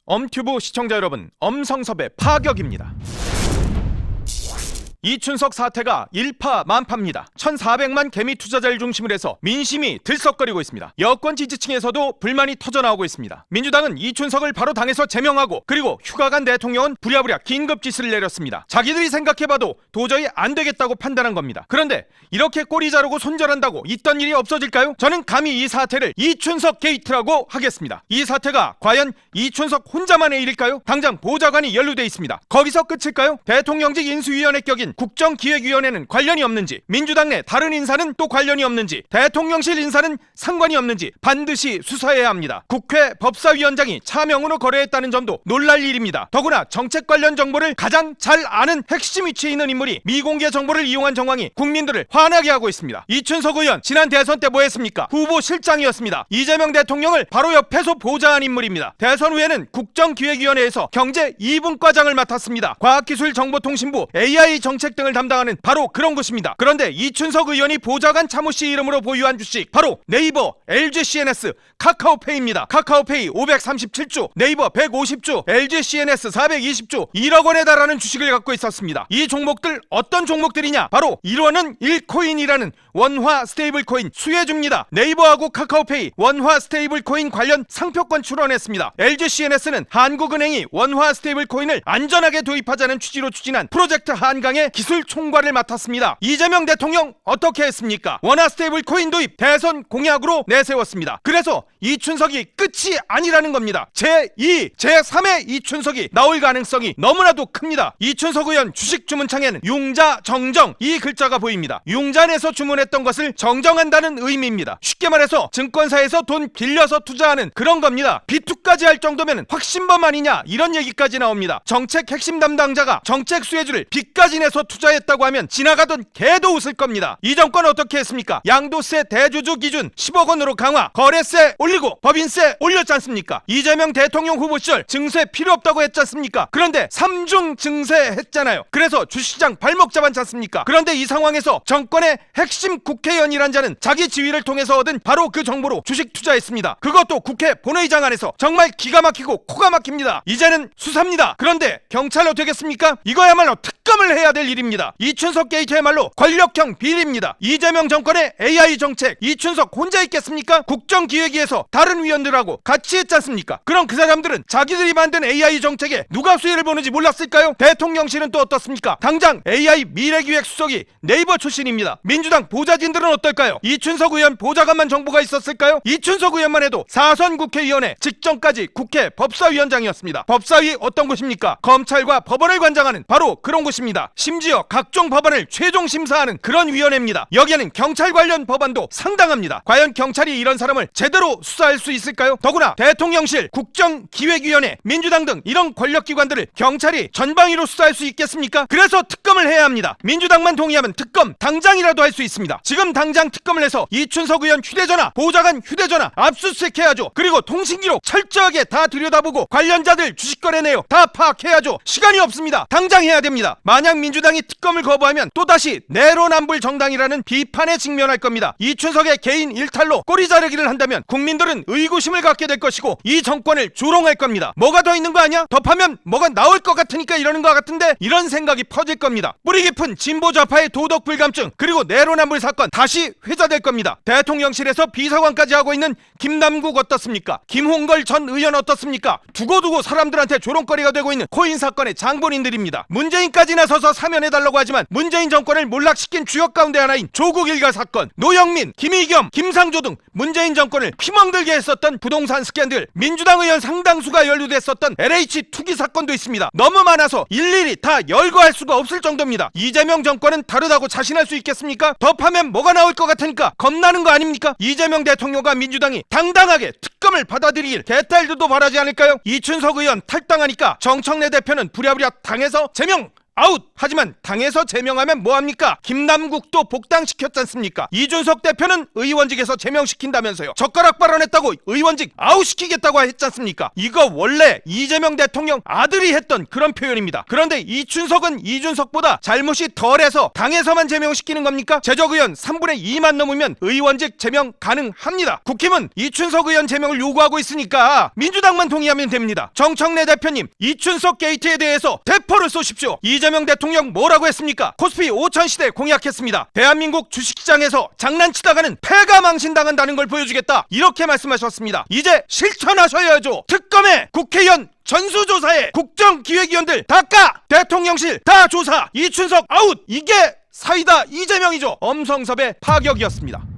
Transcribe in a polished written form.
엄튜브 시청자 여러분, 엄성섭의 파격입니다. 이춘석 사태가 일파만파입니다. 1,400만 개미 투자자를 중심으로 해서 민심이 들썩거리고 있습니다. 여권 지지층에서도 불만이 터져나오고 있습니다. 민주당은 이춘석을 바로 당에서 제명하고, 그리고 휴가 간 대통령은 부랴부랴 긴급 지시를 내렸습니다. 자기들이 생각해봐도 도저히 안 되겠다고 판단한 겁니다. 그런데 이렇게 꼬리 자르고 손절한다고 있던 일이 없어질까요? 저는 감히 이 사태를 이춘석 게이트라고 하겠습니다. 이 사태가 과연 이춘석 혼자만의 일일까요? 당장 보좌관이 연루돼 있습니다. 거기서 끝일까요? 대통령직 인수위원회 격인 국정기획위원회는 관련이 없는지, 민주당 내 다른 인사는 또 관련이 없는지, 대통령실 인사는 상관이 없는지 반드시 수사해야 합니다. 국회 법사위원장이 차명으로 거래했다는 점도 놀랄 일입니다. 더구나 정책 관련 정보를 가장 잘 아는 핵심 위치에 있는 인물이 미공개 정보를 이용한 정황이 국민들을 화나게 하고 있습니다. 이춘석 의원 지난 대선 때 뭐 했습니까? 후보 실장이었습니다. 이재명 대통령을 바로 옆에서 보좌한 인물입니다. 대선 후에는 국정기획위원회에서 경제 2분과장을 맡았습니다. 과학기술정보통신부 AI 정책 등을 담당하는 바로 그런 곳입니다. 그런데 이춘석 의원이 보좌관 차모씨 이름으로 보유한 주식, 바로 네이버, LGCNS, 카카오페이입니다. 카카오페이 537조, 네이버 150조, LGCNS 420조, 1억 원에 달하는 주식을 갖고 있었습니다. 이 종목들 어떤 종목들이냐? 바로 1원은 1코인이라는 원화 스테이블코인 수혜주입니다. 네이버하고 카카오페이 원화 스테이블코인 관련 상표권 출원했습니다. LGCNS는 한국은행이 원화 스테이블코인을 안전하게 도입하자는 취지로 추진한 프로젝트 한강의 기술 총괄을 맡았습니다. 이재명 대통령 어떻게 했습니까? 원화 스테이블코인 도입 대선 공약으로 내세웠습니다. 그래서 이춘석이 끝이 아니라는 겁니다. 제2, 제3의 이춘석이 나올 가능성이 너무나도 큽니다. 이춘석 의원 주식 주문창에는 융자, 정정 이 글자가 보입니다. 융자에서 주문했던 것을 정정한다는 의미입니다. 쉽게 말해서 증권사에서 돈 빌려서 투자하는 그런 겁니다. 비투까지 할 정도면 확신범 아니냐, 이런 얘기까지 나옵니다. 정책 핵심 담당자가 정책 수혜주를 빚까지 내서 투자했다고 하면 지나가던 개도 웃을 겁니다. 이 정권 어떻게 했습니까? 양도세 대주주 기준 10억 원으로 강화, 거래세 올리고 법인세 올렸지 않습니까? 이재명 대통령 후보 시절 증세 필요 없다고 했지 않습니까? 그런데 3중 증세했잖아요. 그래서 주시장 발목 잡았지 않습니까? 그런데 이 상황에서 정권의 핵심 국회의원이란 자는 자기 지위를 통해서 얻은 바로 그 정보로 주식 투자했습니다. 그것도 국회 본회의장 안에서 정말 기가 막히고 코가 막힙니다. 이제는 수사입니다. 그런데 경찰로 되겠습니까? 이거야말로 특검을 해야 될 일입니다. 이춘석 게이트야말로 권력형 비리입니다. 이재명 정권의 AI 정책 이춘석 혼자 있겠습니까? 국정기획위에서 다른 위원들하고 같이 했지 않습니까? 그럼 그 사람들은 자기들이 만든 AI 정책에 누가 수혜를 보는지 몰랐을까요? 대통령실은 또 어떻습니까? 당장 AI 미래기획 수석이 네이버 출신입니다. 민주당 보좌진들은 어떨까요? 이춘석 의원 보좌관만 정보가 있었을까요? 이춘석 의원만 해도 4선 국회의원회 직전까지 국회 법사위원장이었습니다. 법사위 어떤 곳입니까? 검찰과 법원을 관장하는 바로 그런 곳입니다. 심지어 각종 법안을 최종 심사하는 그런 위원회입니다. 여기에는 경찰 관련 법안도 상당합니다. 과연 경찰이 이런 사람을 제대로 수사할 수 있을까요? 더구나 대통령실, 국정기획위원회, 민주당 등 이런 권력기관들을 경찰이 전방위로 수사할 수 있겠습니까? 그래서 특검을 해야 합니다. 민주당만 동의하면 특검 당장이라도 할 수 있습니다. 지금 당장 특검을 해서 이춘석 의원 휴대전화, 보좌관 휴대전화 압수수색해야죠. 그리고 통신기록 철저하게 다 들여다보고 관련자들 주식거래 내역 다 파악해야죠. 시간이 없습니다. 당장 해야 됩니다. 만약 민주당이 특검을 거부하면 또다시 내로남불 정당이라는 비판에 직면할 겁니다. 이춘석의 개인 일탈로 꼬리 자르기를 한다면 국민들은 의구심을 갖게 될 것이고 이 정권을 조롱할 겁니다. 뭐가 더 있는 거 아니야? 덮하면 뭐가 나올 것 같으니까 이러는 것 같은데, 이런 생각이 퍼질 겁니다. 뿌리 깊은 진보 좌파의 도덕 불감증, 그리고 내로남불 사건 다시 회자될 겁니다. 대통령실에서 비서관까지 하고 있는 김남국 어떻습니까? 김홍걸 전 의원 어떻습니까? 두고두고 사람들한테 조롱거리가 되고 있는 코인 사건의 장본인들입니다. 문재인까지 나서서 사면해달라고 하지만 문재인 정권을 몰락시킨 주역 가운데 하나인 조국 일가 사건, 노영민, 김의겸, 김상조 등 문재인 정권을 피멍들게 했었던 부동산 스캔들, 민주당 의원 상당수가 연루됐었던 LH 투기 사건도 있습니다. 너무 많아서 일일이 다 열거할 수가 없을 정도입니다. 이재명 정권은 다르다고 자신할 수 있겠습니까? 덮하면 뭐가 나올 것 같으니까 겁나는 거 아닙니까? 이재명 대통령과 민주당이 당당하게 특검을 받아들이길 개딸들도 바라지 않을까요? 이춘석 의원 탈당하니까 정청래 대표는 부랴부랴 당에서 제명 아웃! 하지만 당에서 제명하면 뭐합니까? 김남국도 복당시켰지 않습니까? 이준석 대표는 의원직에서 제명시킨다면서요. 젓가락 발언했다고 의원직 아웃시키겠다고 했지 않습니까? 이거 원래 이재명 대통령 아들이 했던 그런 표현입니다. 그런데 이춘석은 이준석보다 잘못이 덜해서 당에서만 제명시키는 겁니까? 재적의원 3분의 2만 넘으면 의원직 제명 가능합니다. 국힘은 이춘석 의원 제명을 요구하고 있으니까 민주당만 동의하면 됩니다. 정청래 대표님, 이춘석 게이트에 대해서 대포를 쏘십시오. 이재명 대통령 뭐라고 했습니까? 코스피 5000시대 공약했습니다. 대한민국 주식시장에서 장난치다가는 패가 망신당한다는 걸 보여주겠다. 이렇게 말씀하셨습니다. 이제 실천하셔야죠. 특검에 국회의원 전수조사에 국정기획위원들 다 까! 대통령실 다 조사! 이춘석 아웃! 이게 사이다 이재명이죠. 엄성섭의 파격이었습니다.